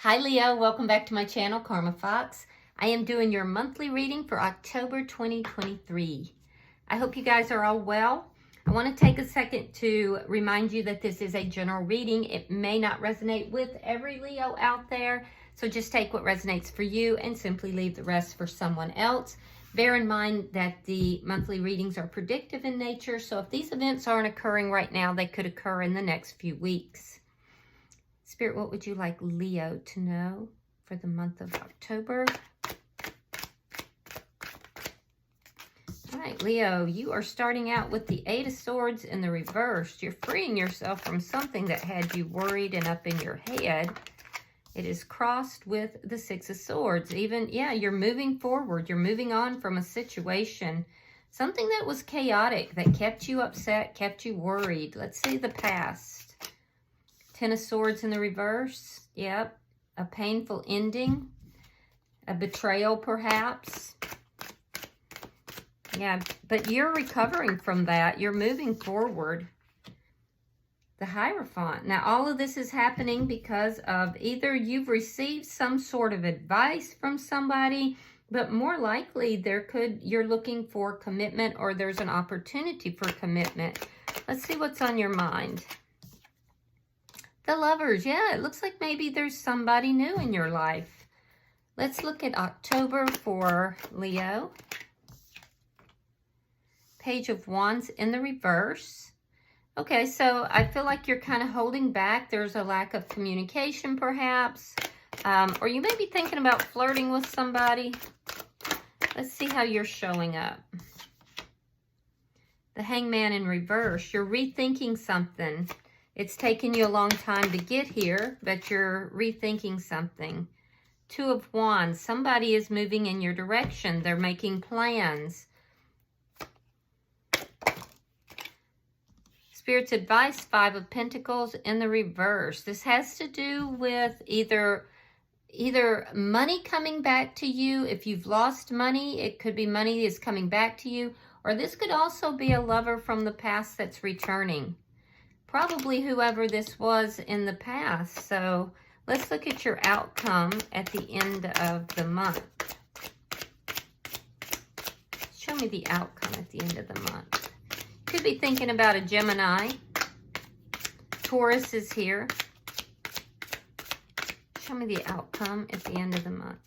Hi Leo, welcome back to my channel, Karma Fox. I am doing your monthly reading for October 2023. I hope you guys are all well. I want to take a second to remind you that this is a general reading. It may not resonate with every Leo out there, so just take what resonates for you and simply leave the rest for someone else. Bear in mind that the monthly readings are predictive in nature, so if these events aren't occurring right now, they could occur in the next few weeks. Spirit, what would you like Leo to know for the month of October? All right, Leo, you are starting out with the Eight of Swords in the reverse. You're freeing yourself from something that had you worried and up in your head. It is crossed with the Six of Swords. You're moving forward. You're moving on from a situation, something that was chaotic, that kept you upset, kept you worried. Let's see the past. Ten of Swords in the reverse. Yep. A painful ending. A betrayal, perhaps. Yeah, but you're recovering from that. You're moving forward. The Hierophant. Now, all of this is happening because of either you've received some sort of advice from somebody, but more likely you're looking for commitment, or there's an opportunity for commitment. Let's see what's on your mind. The Lovers, yeah, it looks like maybe there's somebody new in your life. Let's look at October for Leo. Page of Wands in the reverse. Okay, so I feel like you're kind of holding back. There's a lack of communication, perhaps. Or you may be thinking about flirting with somebody. Let's see how you're showing up. The Hangman in reverse. You're rethinking something. It's taken you a long time to get here, but you're rethinking something. Two of Wands. Somebody is moving in your direction. They're making plans. Spirit's advice, Five of Pentacles in the reverse. This has to do with either money coming back to you. If you've lost money, it could be money is coming back to you. Or this could also be a lover from the past that's returning. Probably whoever this was in the past. So let's look at your outcome at the end of the month. Show me the outcome at the end of the month. Could be thinking about a Gemini. Taurus is here. Show me the outcome at the end of the month.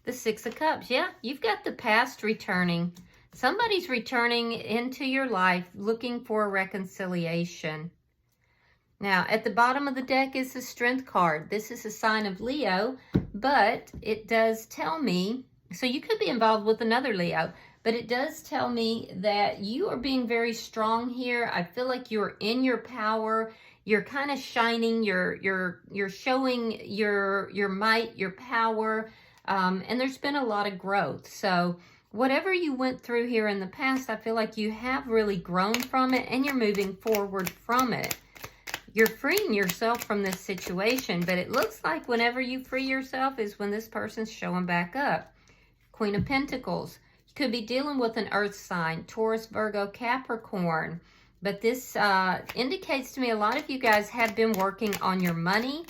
The Six of Cups. Yeah, you've got the past returning. Somebody's returning into your life looking for a reconciliation. Now, at the bottom of the deck is the Strength card. This is a sign of Leo, but it does tell me, so you could be involved with another Leo, but it does tell me that you are being very strong here. I feel like you're in your power. You're kind of shining. You're showing your might, your power, and there's been a lot of growth. So whatever you went through here in the past, I feel like you have really grown from it and you're moving forward from it. You're freeing yourself from this situation, but it looks like whenever you free yourself is when this person's showing back up. Queen of Pentacles. You could be dealing with an earth sign, Taurus, Virgo, Capricorn. But this indicates to me a lot of you guys have been working on your money,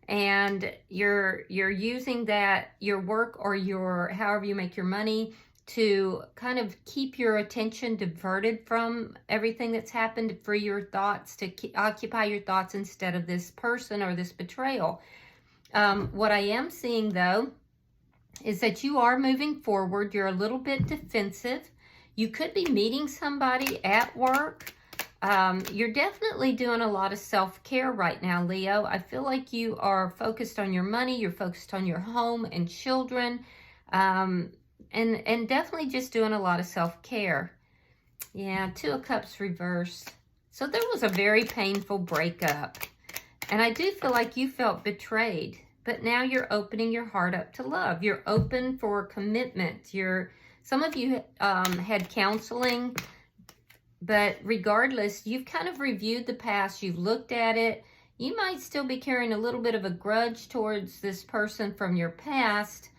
and you're using that, your work or your however you make your money, to kind of keep your attention diverted from everything that's happened, to free your thoughts, to occupy your thoughts instead of this person or this betrayal. What I am seeing, though, is that you are moving forward. You're a little bit defensive. You could be meeting somebody at work. You're definitely doing a lot of self-care right now, Leo. I feel like you are focused on your money. You're focused on your home and children. And definitely just doing a lot of self-care. Yeah, Two of Cups reversed. So there was a very painful breakup. And I do feel like you felt betrayed. But now you're opening your heart up to love. You're open for commitment. Some of you had counseling. But regardless, you've kind of reviewed the past. You've looked at it. You might still be carrying a little bit of a grudge towards this person from your past.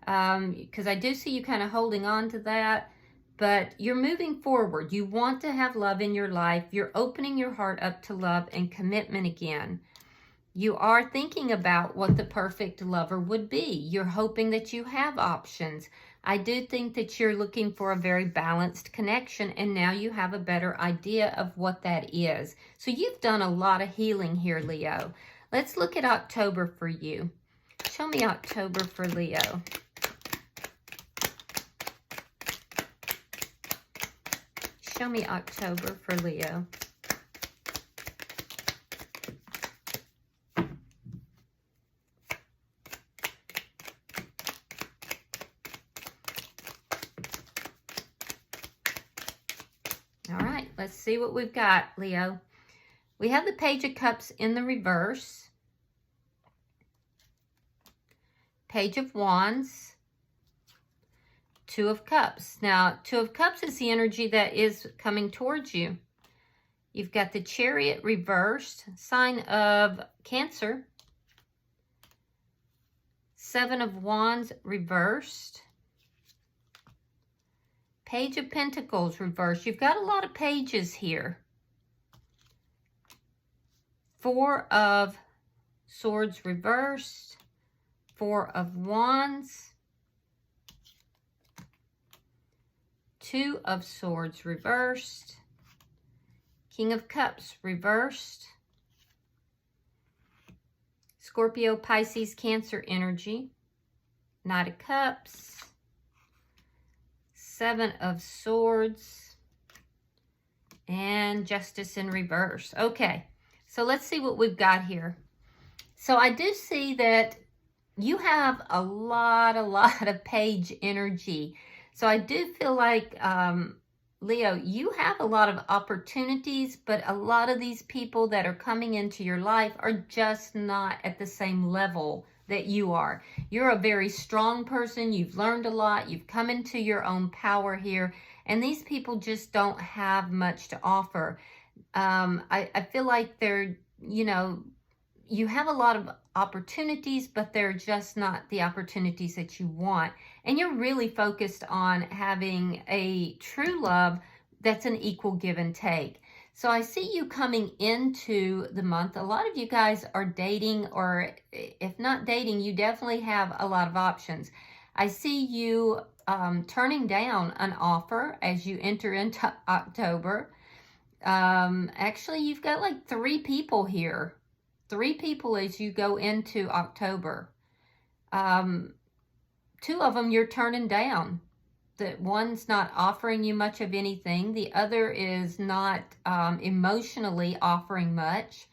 Because I do see you kind of holding on to that, but you're moving forward. You want to have love in your life. You're opening your heart up to love and commitment again. You are thinking about what the perfect lover would be. You're hoping that you have options. I do think that you're looking for a very balanced connection, and now you have a better idea of what that is. So you've done a lot of healing here, Leo. Let's look at October for you. Show me October for Leo. Show me October for Leo. All right, let's see what we've got, Leo. We have the Page of Cups in the reverse. Page of Wands. Two of Cups. Now, Two of Cups is the energy that is coming towards you. You've got the Chariot reversed, sign of Cancer. Seven of Wands reversed. Page of Pentacles reversed. You've got a lot of pages here. Four of Swords reversed. Four of Wands. Two of Swords reversed. King of Cups reversed. Scorpio, Pisces, Cancer energy. Knight of Cups. Seven of Swords, and Justice in reverse. Okay, so let's see what we've got here. So I do see that you have a lot of page energy. So I do feel like, Leo, you have a lot of opportunities, but a lot of these people that are coming into your life are just not at the same level that you are. You're a very strong person. You've learned a lot. You've come into your own power here. And these people just don't have much to offer. I feel like they're, you know, you have a lot of opportunities, but they're just not the opportunities that you want. And you're really focused on having a true love that's an equal give and take. So I see you coming into the month. A lot of you guys are dating, or if not dating, you definitely have a lot of options. I see you turning down an offer as you enter into October. Actually, you've got like three people here. Three people as you go into October. Two of them you're turning down. That one's not offering you much of anything. The other is not emotionally offering much.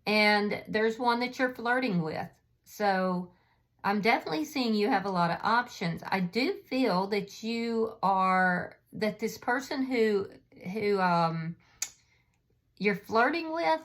And there's one that you're flirting with. So I'm definitely seeing you have a lot of options. I do feel that that this person who you're flirting with,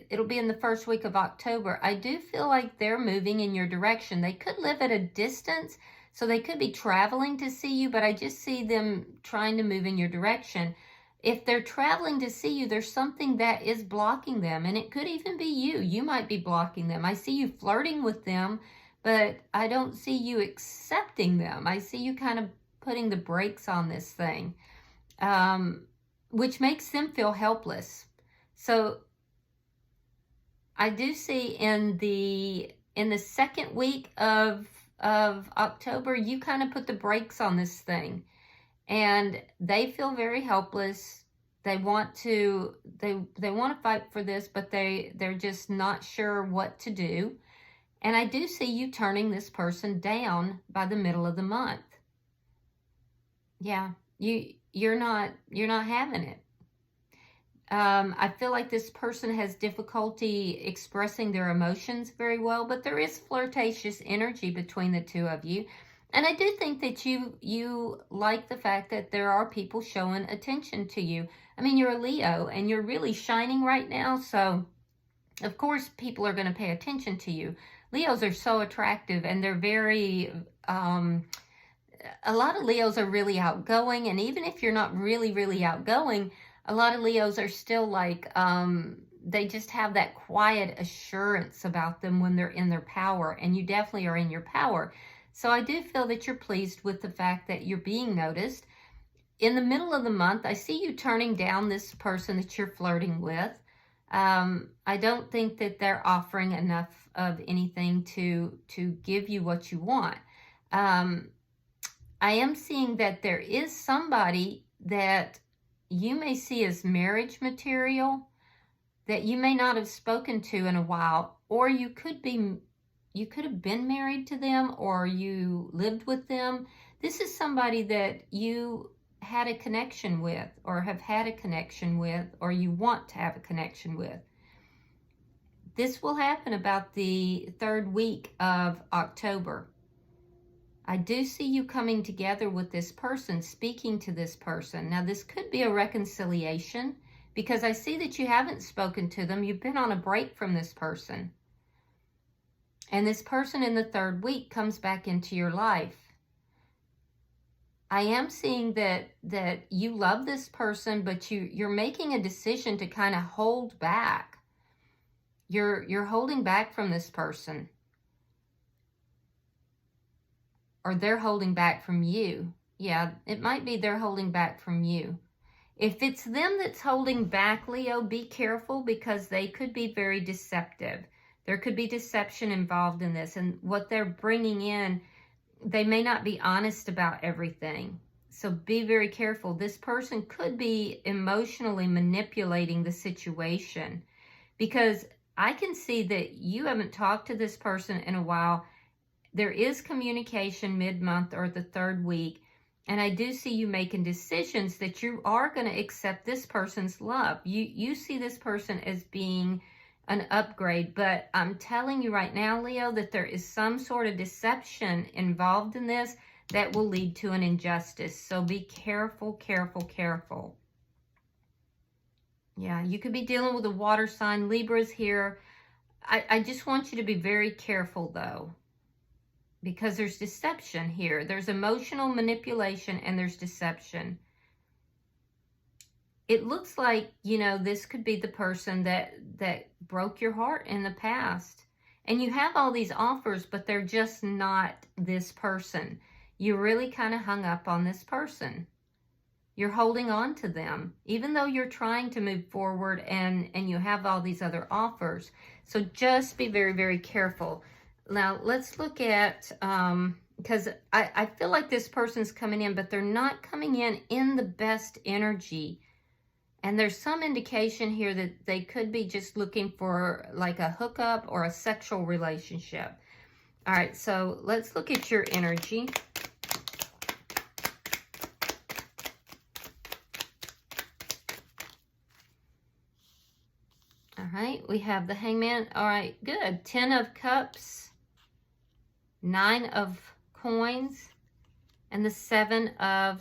it'll be in the first week of October. I do feel like they're moving in your direction. They could live at a distance, so they could be traveling to see you, but I just see them trying to move in your direction. If they're traveling to see you, there's something that is blocking them, and it could even be you. You might be blocking them. I see you flirting with them, but I don't see you accepting them. I see you kind of putting the brakes on this thing, which makes them feel helpless. So I do see in the second week of October, you kind of put the brakes on this thing, and they feel very helpless. They want to fight for this, but they're just not sure what to do. And I do see you turning this person down by the middle of the month. Yeah, you're not having it. I feel like this person has difficulty expressing their emotions very well, but there is flirtatious energy between the two of you. And I do think that you like the fact that there are people showing attention to you. I mean, you're a Leo and you're really shining right now. So, of course, people are going to pay attention to you. Leos are so attractive, and they're very, a lot of Leos are really outgoing. And even if you're not really, really outgoing, a lot of Leos are still like, they just have that quiet assurance about them when they're in their power. And you definitely are in your power. So I do feel that you're pleased with the fact that you're being noticed. In the middle of the month, I see you turning down this person that you're flirting with. I don't think that they're offering enough of anything to give you what you want. I am seeing that there is somebody that you may see as marriage material that you may not have spoken to in a while, or you could have been married to them, or you lived with them. This is somebody that you had a connection with, or have had a connection with, or you want to have a connection with. This will happen about the 3rd week of October. I do see you coming together with this person, speaking to this person. Now, this could be a reconciliation because I see that you haven't spoken to them. You've been on a break from this person. And this person in the 3rd week comes back into your life. I am seeing that you love this person, but you're making a decision to kind of hold back. You're holding back from this person. Or they're holding back from you. Yeah, it might be they're holding back from you. If it's them that's holding back, Leo, be careful because they could be very deceptive. There could be deception involved in this. And what they're bringing in, they may not be honest about everything. So be very careful. This person could be emotionally manipulating the situation because I can see that you haven't talked to this person in a while. There is communication mid-month or the 3rd week, and I do see you making decisions that you are going to accept this person's love. You see this person as being an upgrade, but I'm telling you right now, Leo, that there is some sort of deception involved in this that will lead to an injustice. So be careful, careful, careful. Yeah, you could be dealing with a water sign. Libra's here. I just want you to be very careful, though. Because there's deception here. There's emotional manipulation and there's deception. It looks like, this could be the person that broke your heart in the past. And you have all these offers, but they're just not this person. You're really kind of hung up on this person. You're holding on to them, even though you're trying to move forward and you have all these other offers. So just be very, very careful. Now, let's look at, because I feel like this person's coming in, but they're not coming in the best energy. And there's some indication here that they could be just looking for like a hookup or a sexual relationship. All right, so let's look at your energy. All right, we have the Hangman. All right, good. 10 of Cups. 9 of Coins, and the 7 of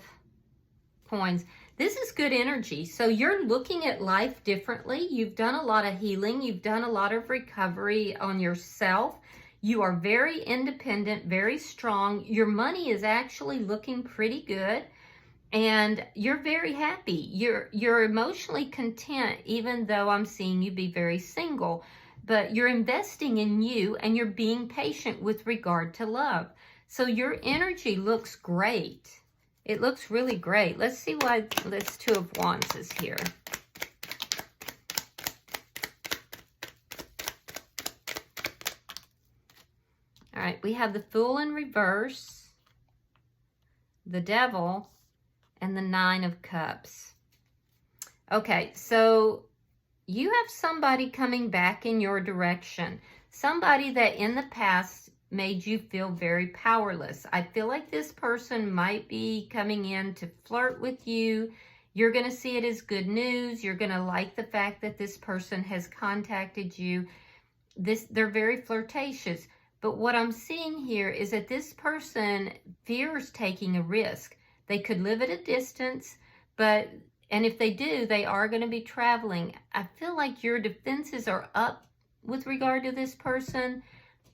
Coins. This is good energy. So you're looking at life differently. You've done a lot of healing. You've done a lot of recovery on yourself. You are very independent, very strong. Your money is actually looking pretty good. And you're very happy. You're emotionally content, even though I'm seeing you be very single. But you're investing in you and you're being patient with regard to love. So your energy looks great. It looks really great. Let's see why this 2 of Wands is here. All right, we have the Fool in reverse, the Devil, and the 9 of Cups. Okay, so you have somebody coming back in your direction. Somebody that in the past made you feel very powerless. I feel like this person might be coming in to flirt with you. You're going to see it as good news. You're going to like the fact that this person has contacted you. They're very flirtatious. But what I'm seeing here is that this person fears taking a risk. They could live at a distance, and if they do, they are going to be traveling. I feel like your defenses are up with regard to this person,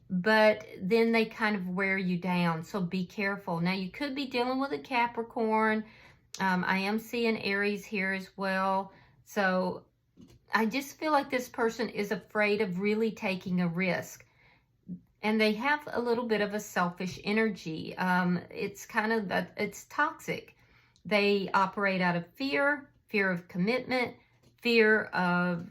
but then they kind of wear you down. So be careful. Now, you could be dealing with a Capricorn. I am seeing Aries here as well. So I just feel like this person is afraid of really taking a risk. And they have a little bit of a selfish energy. It's it's toxic. They operate out of fear of commitment, fear of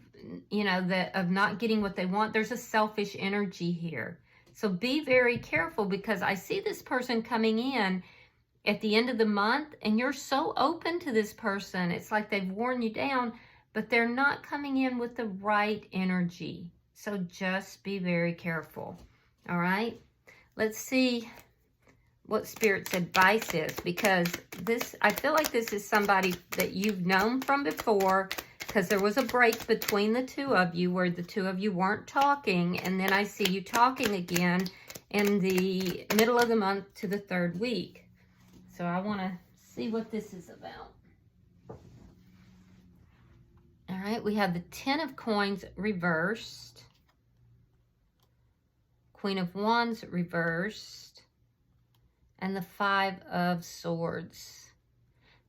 you know, that of not getting what they want. There's a selfish energy here. So be very careful, because I see this person coming in at the end of the month and you're so open to this person. It's like they've worn you down, but they're not coming in with the right energy. So just be very careful. All right. Let's see what Spirit's advice is, because this, I feel like this is somebody that you've known from before, because there was a break between the two of you where the two of you weren't talking, and then I see you talking again in the middle of the month to the 3rd week. So I want to see what this is about. All right, we have the 10 of Coins reversed, Queen of Wands reversed, and the 5 of Swords.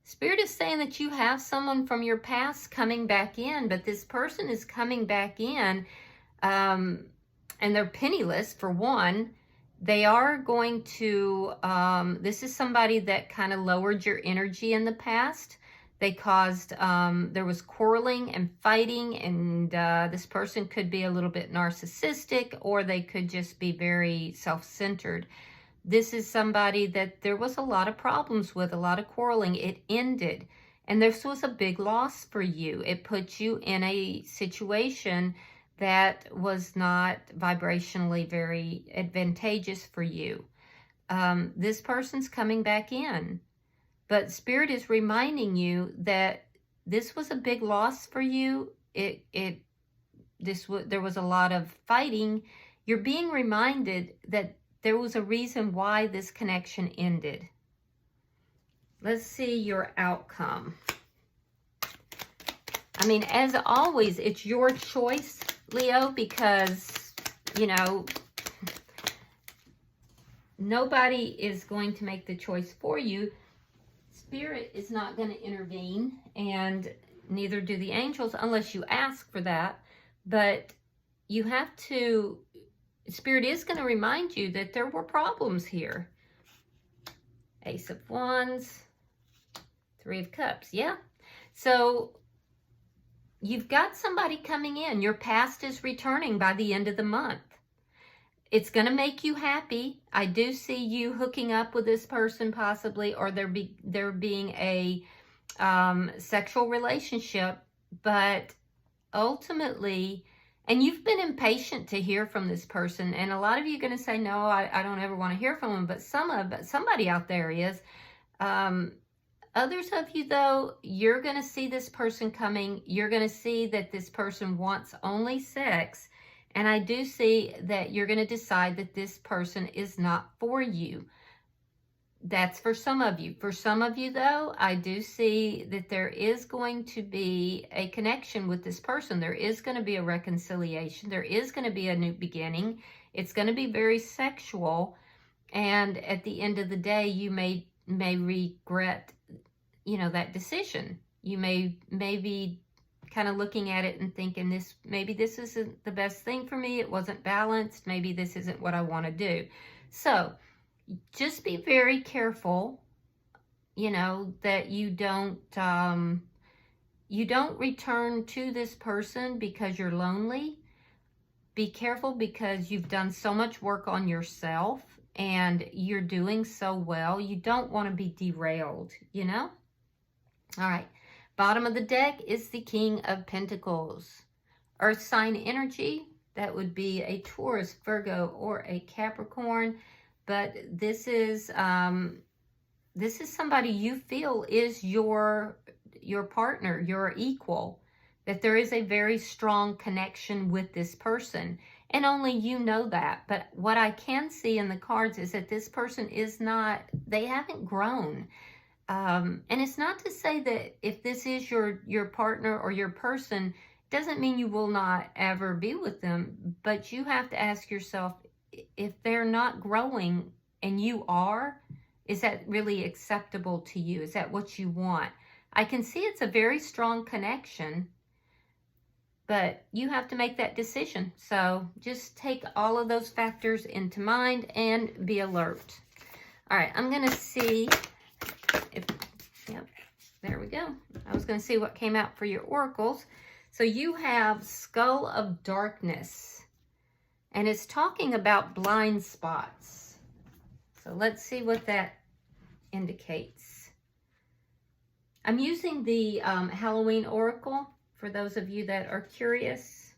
Spirit is saying that you have someone from your past coming back in, but this person is coming back in, and they're penniless, for one. They are going to, this is somebody that kind of lowered your energy in the past. They caused, there was quarreling and fighting, and this person could be a little bit narcissistic, or they could just be very self-centered. This is somebody that there was a lot of problems with, a lot of quarreling. It ended, and this was a big loss for you. It put you in a situation that was not vibrationally very advantageous for you. This person's coming back in, but Spirit is reminding you that this was a big loss for you. There was a lot of fighting. You're being reminded that there was a reason why this connection ended. Let's see your outcome. I mean, as always, it's your choice, Leo, because, you know, nobody is going to make the choice for you. Spirit is not going to intervene, and neither do the angels unless you ask for that. But you have to, Spirit is going to remind you that there were problems here. Ace of Wands, 3 of Cups. Yeah. So you've got somebody coming in. Your past is returning by the end of the month. It's going to make you happy. I do see you hooking up with this person possibly, or there being a sexual relationship. But ultimately, and you've been impatient to hear from this person, and a lot of you are going to say, no, I don't ever want to hear from them, but somebody out there is. Others of you, though, you're going to see this person coming. You're going to see that this person wants only sex, and I do see that you're going to decide that this person is not for you. That's for some of you. For some of you, though, I do see that there is going to be a connection with this person. There is going to be a reconciliation. There is going to be a new beginning. It's going to be very sexual. And at the end of the day, you may regret, you know, that decision. You may be kind of looking at it and thinking, maybe this isn't the best thing for me. It wasn't balanced. Maybe this isn't what I want to do. So just be very careful, you know, that you don't return to this person because you're lonely. Be careful, because you've done so much work on yourself and you're doing so well. You don't want to be derailed, you know? All right. Bottom of the deck is the King of Pentacles. Earth sign energy, that would be a Taurus, Virgo, or a Capricorn. But this is somebody you feel is your partner, your equal. That there is a very strong connection with this person. And only you know that. But what I can see in the cards is that this person is not, they haven't grown. And it's not to say that if this is your partner or your person, doesn't mean you will not ever be with them. But you have to ask yourself, if they're not growing and you are, is that really acceptable to you? Is that what you want? I can see it's a very strong connection, but you have to make that decision. So just take all of those factors into mind and be alert. All right, I'm going to see if, yep, there we go. I was going to see what came out for your oracles. So you have Skull of Darkness, and it's talking about blind spots. So let's see what that indicates. I'm using the Halloween Oracle for those of you that are curious.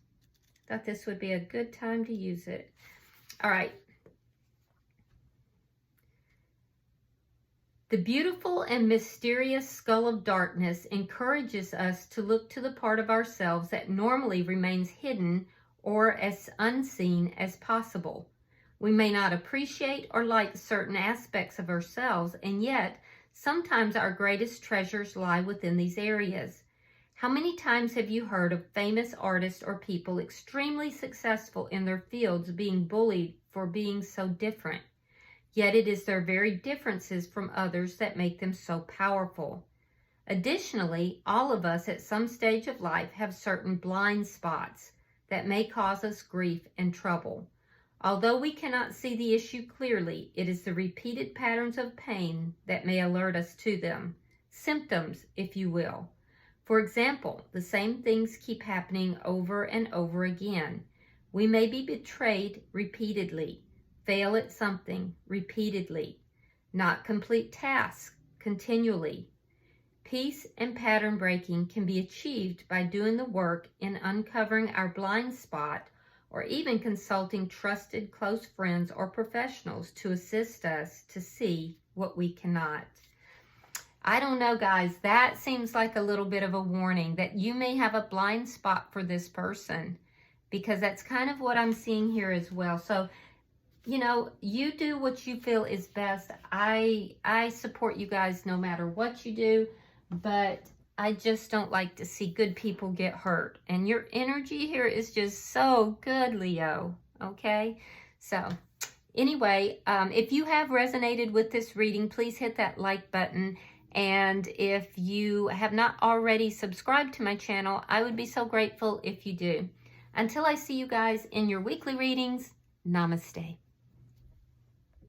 Thought this would be a good time to use it. All right. The beautiful and mysterious Skull of Darkness encourages us to look to the part of ourselves that normally remains hidden or as unseen as possible. We may not appreciate or like certain aspects of ourselves, and yet sometimes our greatest treasures lie within these areas. How many times have you heard of famous artists or people extremely successful in their fields being bullied for being so different? Yet it is their very differences from others that make them so powerful. Additionally, all of us at some stage of life have certain blind spots that may cause us grief and trouble. Although we cannot see the issue clearly, it is the repeated patterns of pain that may alert us to them. Symptoms, if you will. For example, the same things keep happening over and over again. We may be betrayed repeatedly, fail at something repeatedly, not complete tasks continually. Peace and pattern breaking can be achieved by doing the work in uncovering our blind spot, or even consulting trusted close friends or professionals to assist us to see what we cannot. I don't know, guys, that seems like a little bit of a warning that you may have a blind spot for this person, because that's kind of what I'm seeing here as well. So, you know, you do what you feel is best. I support you guys no matter what you do, but I just don't like to see good people get hurt. And your energy here is just so good, Leo. Okay? So, anyway, if you have resonated with this reading, please hit that like button. And if you have not already subscribed to my channel, I would be so grateful if you do. Until I see you guys in your weekly readings, namaste.